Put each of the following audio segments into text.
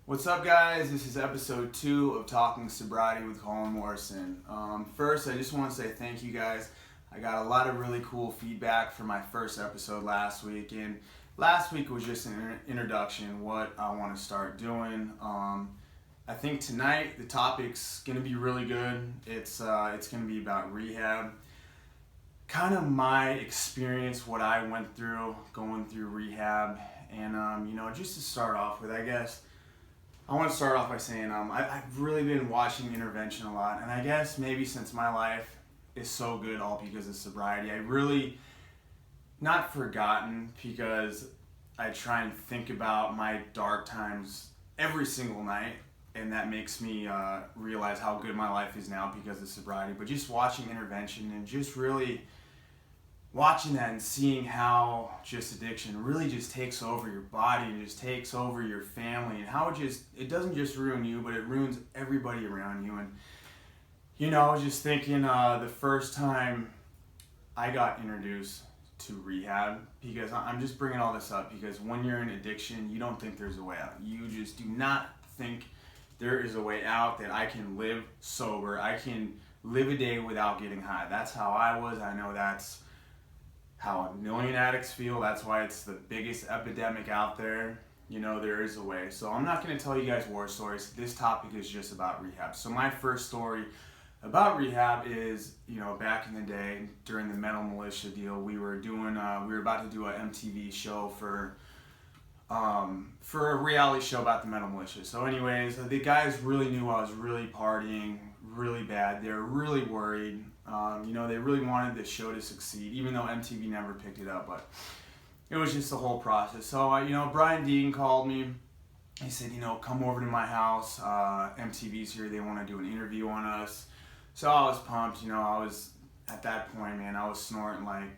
What's up, guys? This is episode 2 of Talking Sobriety with Colin Morrison. First, I just want to say thank you guys. I got a lot of really cool feedback for my first episode last week, and last week was just an introduction, what I want to start doing. I think tonight the topic's going to be really good. It's going to be about rehab. Kind of my experience, what I went through going through rehab, and just to start off with, I guess I want to start off by saying I've really been watching intervention a lot, and I guess maybe since my life is so good all because of sobriety, I really not forgotten, because I try and think about my dark times every single night, and that makes me realize how good my life is now because of sobriety. But just watching intervention and just really watching that and seeing how just addiction really just takes over your body and just takes over your family, and how it doesn't just ruin you, but it ruins everybody around you. And I was just thinking the first time I got introduced to rehab, because I'm just bringing all this up because when you're in addiction, you don't think there's a way out. You just do not think there is a way out, that I can live sober, I can live a day without getting high. That's how I was. I know that's how a million addicts feel. That's why it's the biggest epidemic out there. There is a way. So I'm not going to tell you guys war stories. This topic is just about rehab. So my first story about rehab is, back in the day during the mental militia deal, we were about to do a MTV show for a reality show about the mental militia. So anyways, the guys really knew I was really partying really bad. They were really worried. They really wanted the show to succeed, even though MTV never picked it up. But it was just the whole process. So, Brian Dean called me. He said, come over to my house. MTV's here. They want to do an interview on us. So I was pumped. I was, at that point, man, I was snorting like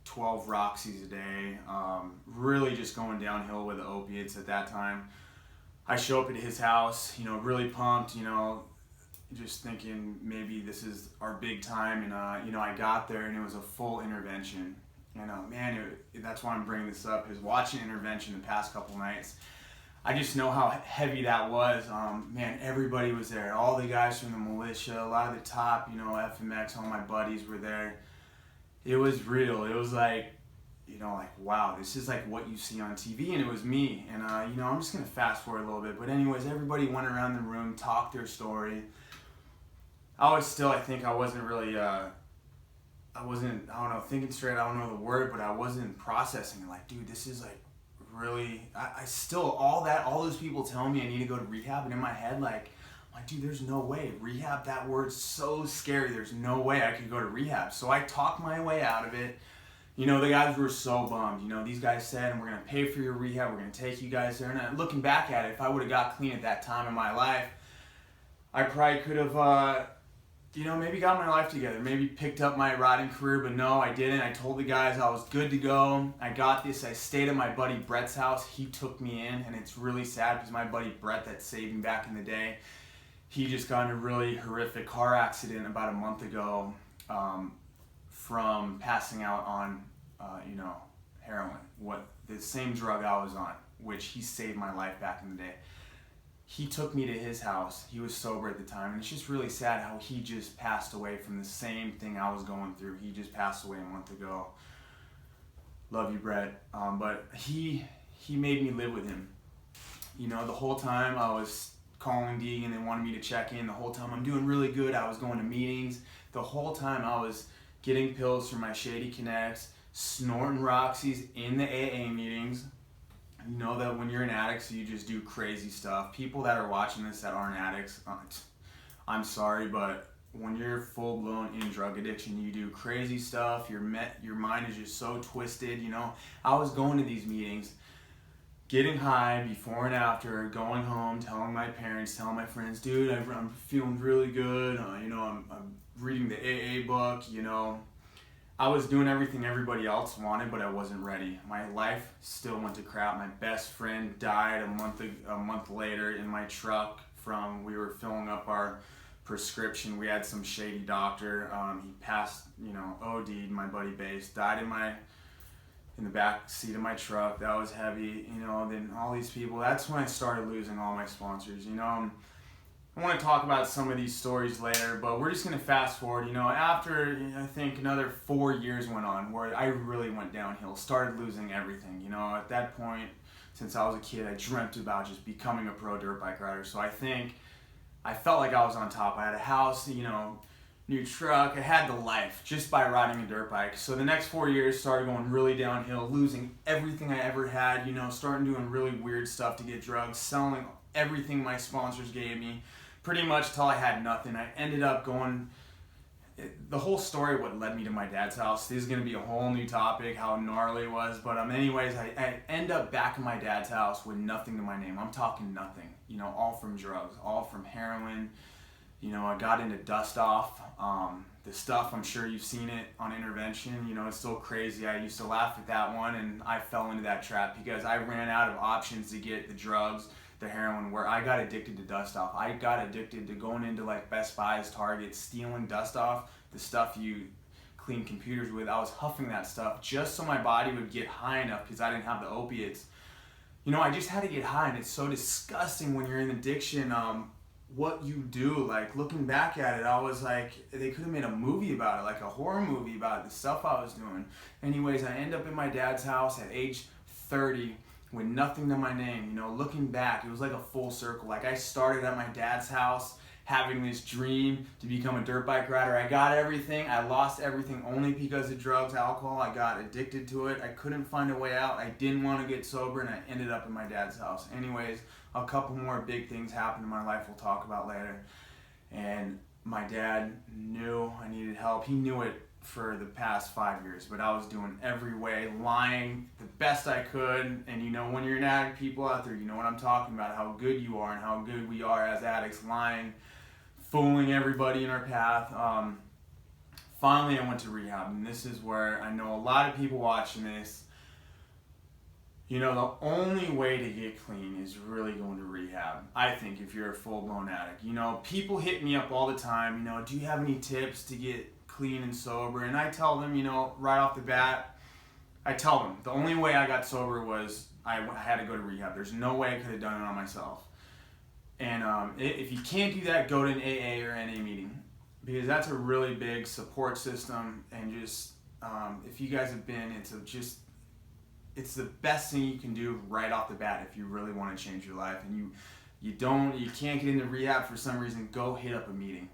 12 Roxys a day. Really just going downhill with the opiates at that time. I show up at his house, really pumped, just thinking maybe this is our big time. And I got there and it was a full intervention. And that's why I'm bringing this up, is watching intervention the past couple nights. I just know how heavy that was. Everybody was there. All the guys from the militia, a lot of the top, FMX, all my buddies were there. It was real. It was like, wow, this is like what you see on TV, and it was me. And I'm just gonna fast forward a little bit. But anyways, everybody went around the room, talked their story. I think I wasn't really, I don't know, thinking straight, I don't know the word, but I wasn't processing it. Like, dude, this is like really, I still, all those people telling me I need to go to rehab, and in my head, like, dude, there's no way. Rehab, that word's so scary. There's no way I could go to rehab. So I talked my way out of it. The guys were so bummed. These guys said, and we're going to pay for your rehab. We're going to take you guys there. And looking back at it, if I would have got clean at that time in my life, I probably could have, maybe got my life together. Maybe picked up my riding career, but no, I didn't. I told the guys I was good to go. I got this. I stayed at my buddy Brett's house. He took me in, and it's really sad because my buddy Brett that saved me back in the day, he just got in a really horrific car accident about a month ago from passing out on, heroin, the same drug I was on, which he saved my life back in the day. He took me to his house. He was sober at the time, and it's just really sad how he just passed away from the same thing I was going through. He just passed away a month ago. Love you, Brett. But he made me live with him. The whole time I was calling Deegan, they wanted me to check in. The whole time I'm doing really good. I was going to meetings. The whole time I was getting pills from my Shady Connects, snorting Roxys in the AA meetings. That when you're an addict, you just do crazy stuff. People that are watching this that aren't addicts, I'm sorry, but when you're full blown in drug addiction, you do crazy stuff. Your mind is just so twisted. I was going to these meetings, getting high before and after, going home, telling my parents, telling my friends, dude, I'm feeling really good. I'm reading the AA book. I was doing everything everybody else wanted, but I wasn't ready. My life still went to crap. My best friend died a month later in my truck we were filling up our prescription. We had some shady doctor. He passed, OD'd, my buddy Base, died in my in the back seat of my truck. That was heavy, then all these people. That's when I started losing all my sponsors, I want to talk about some of these stories later, but we're just going to fast forward. After I think another 4 years went on where I really went downhill, started losing everything. At that point, since I was a kid, I dreamt about just becoming a pro dirt bike rider. So I think I felt like I was on top. I had a house, new truck. I had the life just by riding a dirt bike. So the next 4 years started going really downhill, losing everything I ever had, starting doing really weird stuff to get drugs, selling everything my sponsors gave me. Pretty much till I had nothing. I ended up going, the whole story what led me to my dad's house. This is going to be a whole new topic, how gnarly it was. But anyways, I end up back in my dad's house with nothing to my name. I'm talking nothing, all from drugs, all from heroin. I got into dust off. The stuff, I'm sure you've seen it on Intervention. It's so crazy. I used to laugh at that one, and I fell into that trap because I ran out of options to get the drugs, the heroin, where I got addicted to dust off. I got addicted to going into like Best Buy's, Target, stealing dust off, the stuff you clean computers with. I was huffing that stuff just so my body would get high enough because I didn't have the opiates. I just had to get high, and it's so disgusting when you're in addiction, what you do. Like, looking back at it, I was like, they could have made a movie about it, like a horror movie about it, the stuff I was doing. Anyways, I end up in my dad's house at age 30 with nothing to my name. Looking back, it was like a full circle. Like, I started at my dad's house having this dream to become a dirt bike rider. I got everything. I lost everything only because of drugs, alcohol. I got addicted to it. I couldn't find a way out. I didn't want to get sober, and I ended up in my dad's house. Anyways, a couple more big things happened in my life we'll talk about later. And my dad knew I needed help. He knew it for the past 5 years, but I was doing every way, lying the best I could. And when you're an addict, people out there, you know what I'm talking about, how good you are and how good we are as addicts, lying, fooling everybody in our path. Finally, I went to rehab, and this is where I know a lot of people watching this, the only way to get clean is really going to rehab. I think if you're a full-blown addict, people hit me up all the time, do you have any tips to get clean and sober? And I tell them, right off the bat, I tell them the only way I got sober was I had to go to rehab. There's no way I could have done it on myself. And if you can't do that, go to an AA or NA meeting, because that's a really big support system. And just if you guys have been, it's the best thing you can do right off the bat if you really want to change your life. And you can't get into rehab for some reason, go hit up a meeting.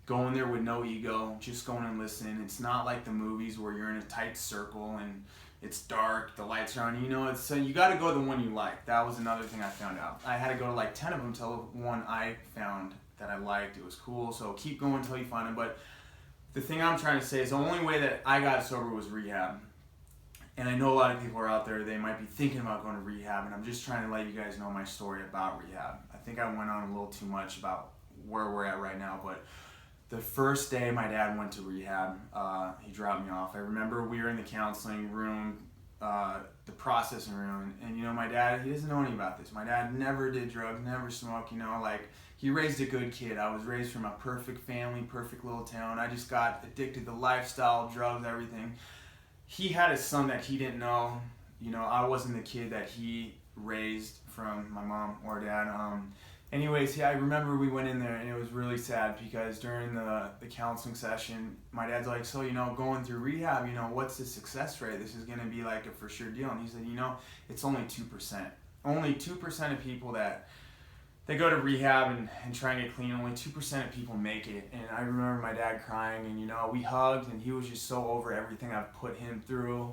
Go in there with no ego, just go in and listen. It's not like the movies where you're in a tight circle and it's dark, the lights are on. So you got to go to the one you like. That was another thing I found out. I had to go to like 10 of them till one I found that I liked. It was cool. So keep going until you find it. But the thing I'm trying to say is the only way that I got sober was rehab. And I know a lot of people are out there, they might be thinking about going to rehab, and I'm just trying to let you guys know my story about rehab. I think I went on a little too much about where we're at right now, but the first day my dad went to rehab, he dropped me off. I remember we were in the counseling room, the processing room, and my dad, he doesn't know anything about this. My dad never did drugs, never smoked, he raised a good kid. I was raised from a perfect family, perfect little town. I just got addicted to lifestyle, drugs, everything. He had a son that he didn't know. I wasn't the kid that he raised from my mom or dad. Anyways, I remember we went in there, and it was really sad because during the counseling session, my dad's like, so, going through rehab, what's the success rate? This is going to be like a for sure deal. And he said, it's only 2%. Only 2% of people that they go to rehab and try and get clean, only 2% of people make it. And I remember my dad crying, and we hugged, and he was just so over everything I've put him through.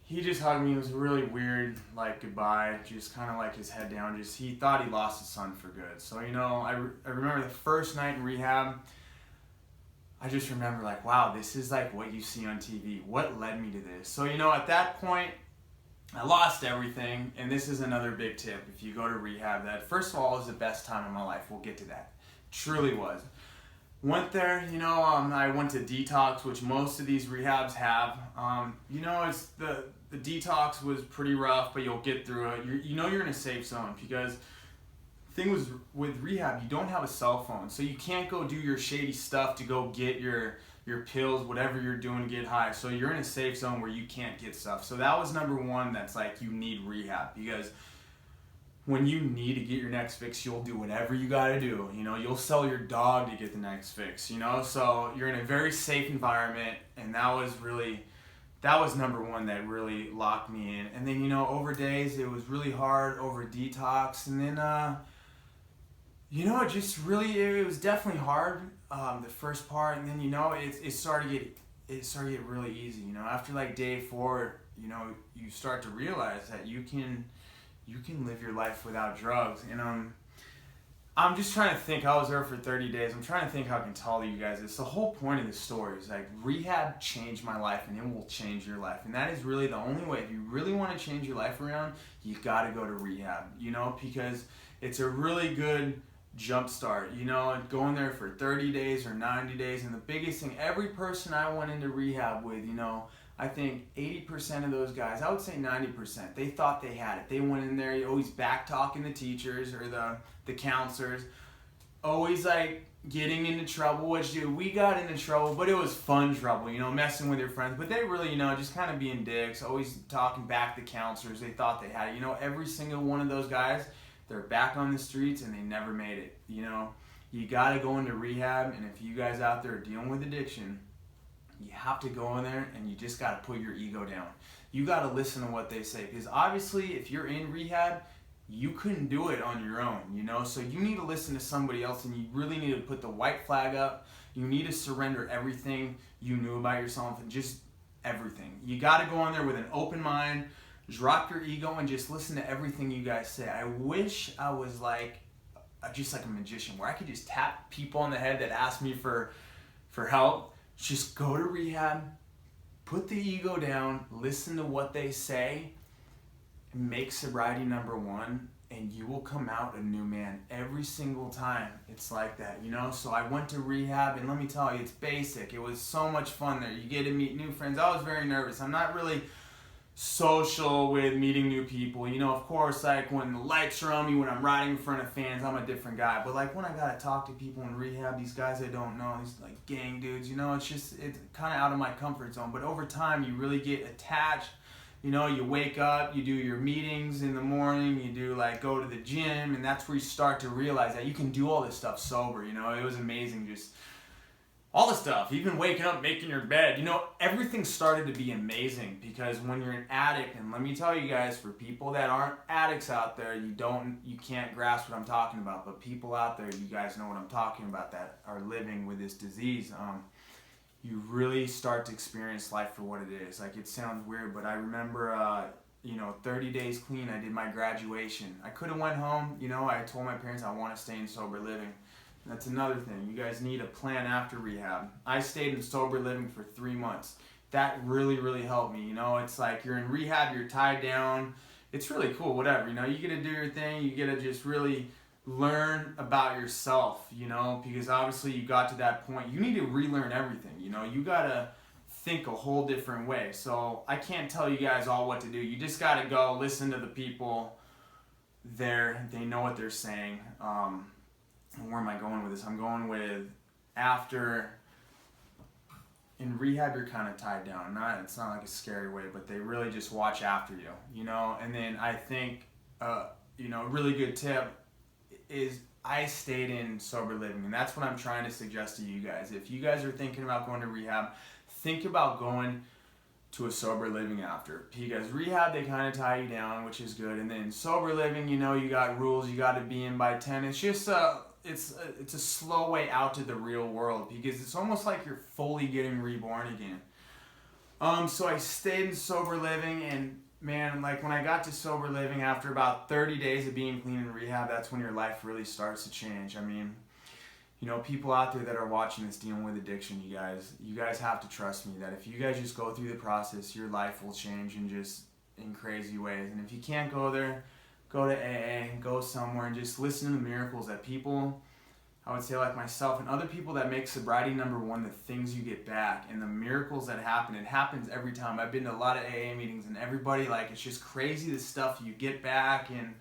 He just hugged me. It was a really weird, goodbye, just kind of his head down. He thought he lost his son for good. So, I remember the first night in rehab, I just remember wow, this is what you see on TV. What led me to this? So, at that point, I lost everything, and this is another big tip. If you go to rehab, that first of all is the best time of my life. We'll get to that. Truly was. Went there, I went to detox, which most of these rehabs have. It's the detox was pretty rough, but you'll get through it. You're in a safe zone because the thing was with rehab, you don't have a cell phone, so you can't go do your shady stuff to go get your your pills, whatever you're doing to get high. So you're in a safe zone where you can't get stuff. So that was number one. That's like, you need rehab, because when you need to get your next fix, you'll do whatever you gotta do. You know, you'll sell your dog to get the next fix, you know? So you're in a very safe environment, and that was number one that really locked me in. And then, you know, over days, it was really hard over detox. And then, you know, it was definitely hard, the first part. And then, you know, it started to get really easy. You know, after like day 4, you know, you start to realize that you can live your life without drugs. And I'm just trying to think. I was there for 30 days. I'm trying to think how I can tell you guys this. The whole point of this story is like, rehab changed my life, and it will change your life. And that is really the only way. If you really want to change your life around, you got to go to rehab, you know, because it's a really good jump start, you know, going there for 30 days or 90 days. And the biggest thing, every person I went into rehab with, you know, I think 80% of those guys, I would say 90%, they thought they had it. They went in there, always back talking the teachers or the counselors, always like getting into trouble, which, dude, we got into trouble, but it was fun trouble, you know, messing with your friends. But they really, you know, just kind of being dicks, always talking back to counselors. They thought they had it. You know, every single one of those guys, they're back on the streets and they never made it. You know, you got to go into rehab. And if you guys out there are dealing with addiction, you have to go in there and you just got to put your ego down. You got to listen to what they say, because obviously if you're in rehab, you couldn't do it on your own, you know? So you need to listen to somebody else, and you really need to put the white flag up. You need to surrender everything you knew about yourself, and just everything. You got to go in there with an open mind, drop your ego, and just listen to everything you guys say. I wish I was just like a magician, where I could just tap people on the head that ask me for help. Just go to rehab, put the ego down, listen to what they say, and make sobriety number one, and you will come out a new man every single time. It's like that, you know? So I went to rehab, and let me tell you, it's basic. It was so much fun there. You get to meet new friends. I was very nervous. I'm not really social with meeting new people, you know. Of course, like when the lights are on me, when I'm riding in front of fans, I'm a different guy. But like when I gotta talk to people in rehab, these guys I don't know, these like gang dudes, you know, it's kind of out of my comfort zone. But over time, you really get attached. You know, you wake up, you do your meetings in the morning, you do like go to the gym, and that's where you start to realize that you can do all this stuff sober. You know, it was amazing, just all the stuff, even waking up, making your bed, you know, everything started to be amazing. Because when you're an addict, and let me tell you guys, for people that aren't addicts out there, you can't grasp what I'm talking about. But people out there, you guys know what I'm talking about, that are living with this disease. You really start to experience life for what it is. Like, it sounds weird, but I remember, 30 days clean, I did my graduation. I could have went home, you know, I told my parents I want to stay in sober living. That's another thing. You guys need a plan after rehab. I stayed in sober living for 3 months. That really, really helped me. You know, it's like you're in rehab, you're tied down. It's really cool, whatever. You know, you get to do your thing. You get to just really learn about yourself, you know, because obviously you got to that point. You need to relearn everything. You know, you got to think a whole different way. So I can't tell you guys all what to do. You just got to go listen to the people there. They know what they're saying. Where am I going with this? I'm going with, after in rehab, you're kind of tied down. It's not like a scary way, but they really just watch after you, you know. And then I think, a really good tip is I stayed in sober living, and that's what I'm trying to suggest to you guys. If you guys are thinking about going to rehab, think about going to a sober living after, because rehab, they kind of tie you down, which is good. And then sober living, you know, you got rules, you got to be in by 10. It's just it's a slow way out to the real world, because it's almost like you're fully getting reborn again. So I stayed in sober living, and man, like when I got to sober living, after about 30 days of being clean in rehab, that's when your life really starts to change. I mean, you know, people out there that are watching this dealing with addiction, you guys have to trust me that if you guys just go through the process, your life will change in crazy ways. And if you can't go there, go to AA, go somewhere, and just listen to the miracles that people, I would say like myself and other people that make sobriety number one, the things you get back and the miracles that happen. It happens every time. I've been to a lot of AA meetings, and everybody, like, it's just crazy the stuff you get back, and